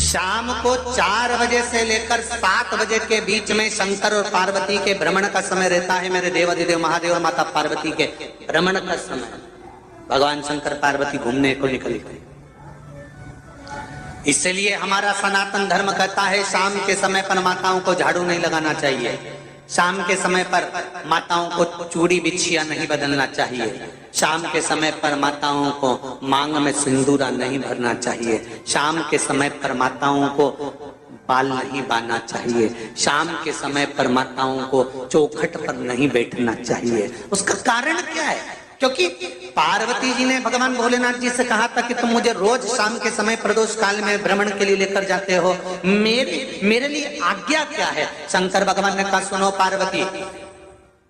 शाम को 4 बजे से लेकर 7 बजे के बीच में शंकर और पार्वती के भ्रमण का समय रहता है। मेरे देवाधिदेव महादेव और माता पार्वती के भ्रमण का समय। भगवान शंकर पार्वती घूमने को निकल गए। इसलिए हमारा सनातन धर्म कहता है शाम के समय पर माताओं को झाड़ू नहीं लगाना चाहिए, शाम के समय पर माताओं को चूड़ी बिछिया नहीं बदलना चाहिए, शाम के समय पर माताओं को मांग में सिंदूरा नहीं भरना चाहिए, शाम के समय पर माताओं को बाल नहीं बांधना चाहिए, शाम के समय पर माताओं को चौखट पर नहीं बैठना चाहिए। उसका कारण क्या है? क्योंकि पार्वती जी ने भगवान भोलेनाथ जी से कहा था कि तुम मुझे रोज शाम के समय प्रदोष काल में भ्रमण के लिए लेकर जाते हो, मेरे लिए आज्ञा क्या है? शंकर भगवान ने कहा सुनो पार्वती,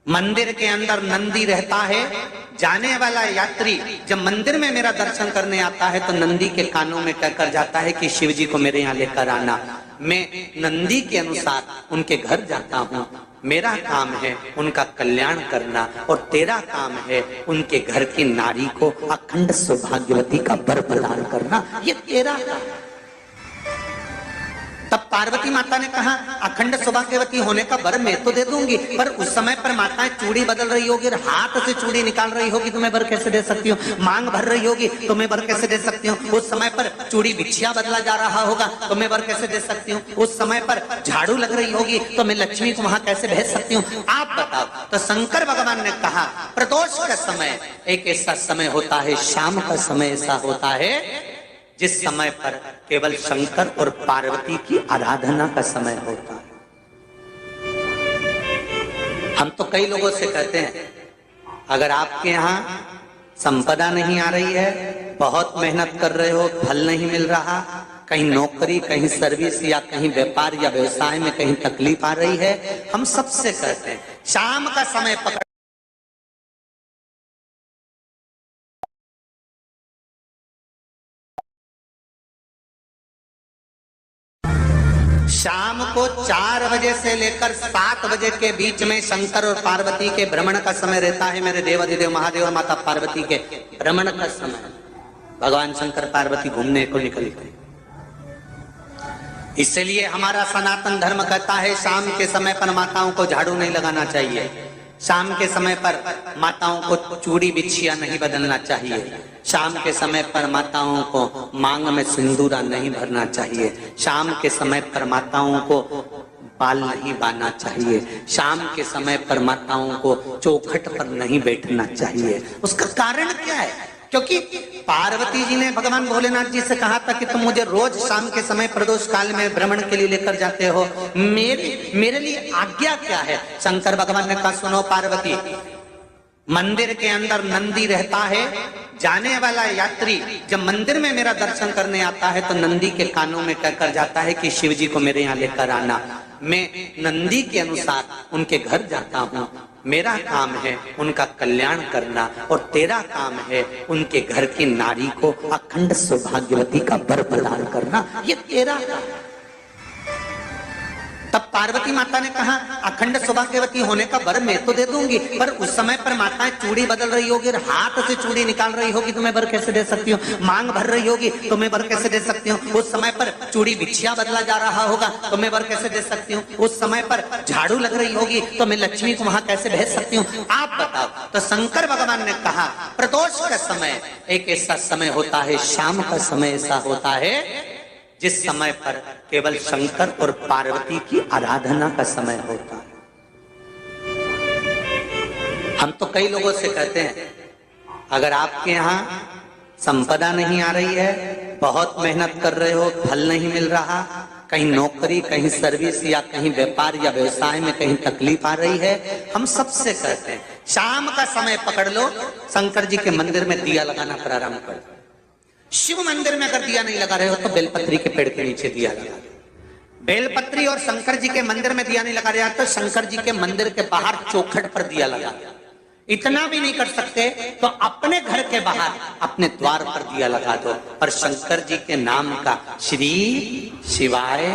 मंदिर के अंदर नंदी रहता है, जाने वाला यात्री जब मंदिर में मेरा दर्शन करने आता है तो नंदी के कानों में कहकर जाता है कि शिव जी को मेरे यहाँ लेकर आना। मैं नंदी के अनुसार उनके घर जाता हूँ। मेरा काम है उनका कल्याण करना और तेरा काम है उनके घर की नारी को अखंड सौभाग्यवती का वर प्रदान करना, ये तेरा काम है। तब पार्वती माता ने कहा अखंड सौभाग्यवती होने का वर मैं तो दे दूंगी, पर उस समय पर माताएं चूड़ी बदल रही होगी, हाथ से चूड़ी निकाल रही होगी तो मैं वर कैसे दे सकती हूँ? मांग भर रही होगी तो मैं वर कैसे दे सकती हूँ? उस समय पर चूड़ी बिछिया बदला जा रहा होगा तो मैं वर कैसे दे सकती हूँ? उस समय पर झाड़ू लग रही होगी तो मैं लक्ष्मी को वहां कैसे भेज सकती हूँ? आप बताओ। तो शंकर भगवान ने कहा प्रदोष का समय एक ऐसा समय होता है, शाम का समय ऐसा होता है जिस समय पर केवल शंकर और पार्वती की आराधना का समय होता है। हम तो कई लोगों से कहते हैं अगर आपके यहाँ संपदा नहीं आ रही है, बहुत मेहनत कर रहे हो, फल नहीं मिल रहा, कहीं नौकरी, कहीं सर्विस या कहीं व्यापार या व्यवसाय में कहीं तकलीफ आ रही है, हम सबसे कहते हैं शाम का समय पकड़ शाम को 4 बजे से लेकर 7 बजे के बीच में शंकर और पार्वती के भ्रमण का समय रहता है। मेरे देवाधिदेव महादेव और माता पार्वती के भ्रमण का समय। भगवान शंकर पार्वती घूमने को निकल गए। इसलिए हमारा सनातन धर्म कहता है शाम के समय पर माताओं को झाड़ू नहीं लगाना चाहिए, शाम के समय पर माताओं को चूड़ी बिछिया नहीं बदलना चाहिए, शाम के समय पर माताओं को मांग में सिंदूरा नहीं भरना चाहिए, शाम के समय पर माताओं को बाल नहीं बांधना चाहिए, शाम के समय पर माताओं को चौखट पर नहीं बैठना चाहिए। उसका कारण क्या है? क्योंकि पार्वती जी ने भगवान भोलेनाथ जी से कहा था कि तुम मुझे रोज शाम के समय प्रदोष काल में भ्रमण के लिए लेकर जाते हो, मेरे लिए आज्ञा क्या है? शंकर भगवान ने कहा सुनो पार्वती, मंदिर के अंदर नंदी रहता है, जाने वाला यात्री जब मंदिर में मेरा दर्शन करने आता है तो नंदी के कानों में कहकर जाता है कि शिव जी को मेरे यहाँ लेकर आना। मैं नंदी के अनुसार उनके घर जाता हूँ। मेरा काम है उनका कल्याण करना और तेरा काम है उनके घर की नारी को अखंड सौभाग्यवती का वर प्रदान करना, ये तेरा काम है। तब पार्वती माता ने कहा अखंड सौभाग्यवती होने का वर मैं तो दे दूंगी, पर उस समय पर माताएं चूड़ी बदल रही होगी, हाथ से चूड़ी निकाल रही होगी तो मैं वर कैसे दे सकती हूँ? मांग भर रही होगी तो मैं वर कैसे दे सकती हूँ? उस समय पर चूड़ी बिछिया बदला जा रहा होगा तो मैं वर कैसे दे सकती हूँ? उस समय पर झाड़ू लग रही होगी तो मैं लक्ष्मी को वहां कैसे भेज सकती हूँ? आप बताओ। तो शंकर भगवान ने कहा प्रदोष का समय एक ऐसा समय होता है, शाम का समय ऐसा होता है जिस समय पर केवल शंकर और पार्वती की आराधना का समय होता है। हम तो कई लोगों से कहते हैं अगर आपके यहाँ संपदा नहीं आ रही है, बहुत मेहनत कर रहे हो, फल नहीं मिल रहा, कहीं नौकरी, कहीं सर्विस या कहीं व्यापार या व्यवसाय में कहीं तकलीफ आ रही है, हम सबसे कहते हैं शाम का समय पकड़ लो, शंकर जी के मंदिर में दिया लगाना प्रारंभ कर दो। शिव मंदिर में अगर दिया नहीं लगा रहे हो तो बेलपत्री के पेड़ के नीचे दिया लगा। बेलपत्री और शंकर जी के मंदिर में दिया नहीं लगा रहे तो शंकर जी के मंदिर के बाहर चौखट पर दिया लगा। इतना भी नहीं कर सकते तो अपने घर के बाहर अपने द्वार पर दिया लगा दो और शंकर जी के नाम का श्री शिवाय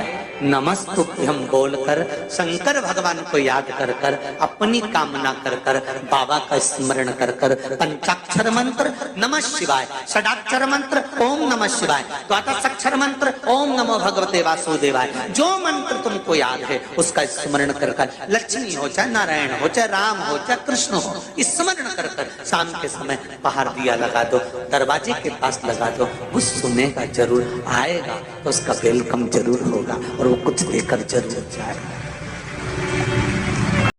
नमस्तुभ्यम बोलकर शंकर भगवान को याद कर कर अपनी कामना कर कर बाबा का स्मरण कर कर पंचाक्षर मंत्र नमः शिवाय, षडाक्षर मंत्र ओम नमः शिवाय, द्वादशाक्षर मंत्र ओम नमो भगवते वासुदेवाय, जो मंत्र तुमको याद है उसका स्मरण कर कर लक्ष्मी हो चाहे नारायण हो चाहे राम हो चाहे कृष्ण हो स्मरण कर कर शाम के समय बाहर दिया लगा दो, दरवाजे के पास लगा दो। वो सुनेगा जरूर, आएगा तो उसका वेलकम जरूर होगा और वो कुछ देकर जरूर जाएगा।